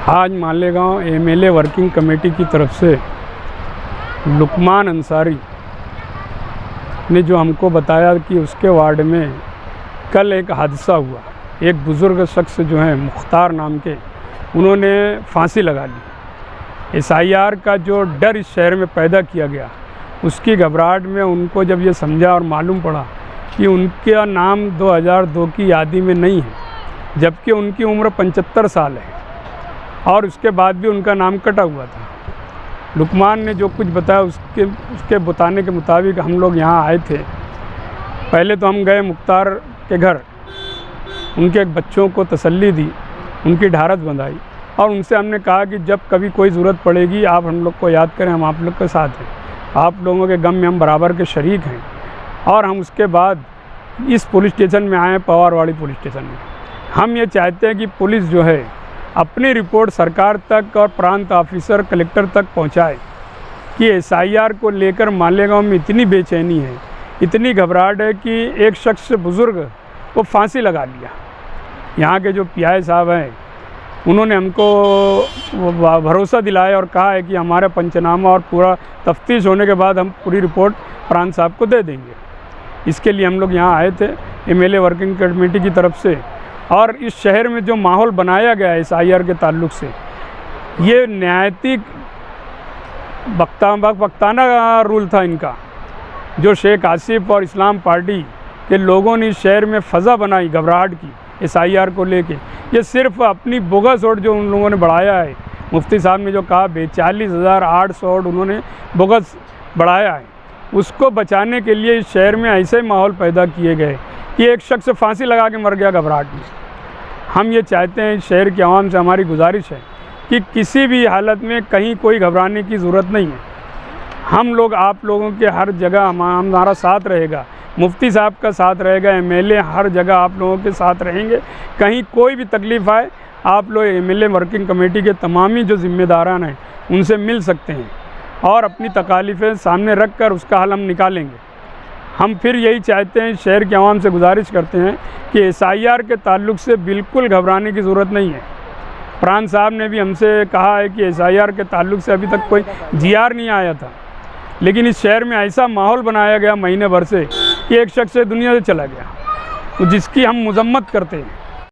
आज Malegaon MLA working committee की तरफ से लुकमान अंसारी ने जो हमको बताया कि उसके वार्ड में कल एक हादसा हुआ। एक बुज़ुर्ग शख्स जो है मुख्तार नाम के, उन्होंने फांसी लगा ली। एसआईआर का जो डर इस शहर में पैदा किया गया, उसकी घबराहट में उनको जब ये समझा और मालूम पड़ा कि उनका नाम 2002 की यादी में नहीं है, जबकि उनकी उम्र 75 साल है और उसके बाद भी उनका नाम कटा हुआ था। लुकमान ने जो कुछ बताया उसके बताने के मुताबिक हम लोग यहाँ आए थे। पहले तो हम गए मुख्तार के घर, उनके बच्चों को तसल्ली दी, उनकी ढारस बंधाई और उनसे हमने कहा कि जब कभी कोई ज़रूरत पड़ेगी आप हम लोग को याद करें, हम आप लोग के साथ हैं, आप लोगों के गम में हम बराबर के शरीक हैं। और हम उसके बाद इस पुलिस स्टेशन में आए, पवारवाड़ी पुलिस स्टेशन में। हम ये चाहते हैं कि पुलिस जो है अपनी रिपोर्ट सरकार तक और प्रांत ऑफिसर कलेक्टर तक पहुंचाए कि एसआईआर को लेकर मालेगांव में इतनी बेचैनी है, इतनी घबराहट है कि एक शख्स बुज़ुर्ग को फांसी लगा लिया। यहाँ के जो पीआई साहब हैं, उन्होंने हमको भरोसा दिलाया और कहा है कि हमारा पंचनामा और पूरा तफ्तीश होने के बाद हम पूरी रिपोर्ट प्रांत साहब को दे देंगे। इसके लिए हम लोग यहाँ आए थे एमएलए वर्किंग कमेटी की तरफ से। और इस शहर में जो माहौल बनाया गया है एसआईआर के ताल्लुक से, ये न्यायिक वक्ताना रूल था इनका, जो शेख आसिफ और इस्लाम पार्टी के लोगों ने इस शहर में फ़ज़ा बनाई घबराहट की एसआईआर को लेके। ये सिर्फ अपनी बोगस वोट जो उन लोगों ने बढ़ाया है, मुफ्ती साहब ने जो कहा 42,800 वोट उन्होंने बोगस बढ़ाया है, उसको बचाने के लिए इस शहर में ऐसे माहौल पैदा किए गए कि एक शख्स फांसी लगा के मर गया घबराहट में। हम ये चाहते हैं, इस शहर की आवाम से हमारी गुजारिश है कि किसी भी हालत में कहीं कोई घबराने की ज़रूरत नहीं है। हम लोग आप लोगों के हर जगह हमारा साथ रहेगा, मुफ्ती साहब का साथ रहेगा, एमएलए हर जगह आप लोगों के साथ रहेंगे। कहीं कोई भी तकलीफ़ आए, आप लोग एमएलए वर्किंग कमेटी के तमामी जो ज़िम्मेदारान हैं उनसे मिल सकते हैं और अपनी तकालीफ़ें सामने रख कर उसका हल हम निकालेंगे। हम फिर यही चाहते हैं, शहर के आवाम से गुजारिश करते हैं कि एसआईआर के ताल्लुक से बिल्कुल घबराने की ज़रूरत नहीं है। प्रांत साहब ने भी हमसे कहा है कि एसआईआर के ताल्लुक से अभी तक कोई जीआर नहीं आया था, लेकिन इस शहर में ऐसा माहौल बनाया गया महीने भर से कि एक शख्स दुनिया से चला गया, तो जिसकी हम मजम्मत करते हैं।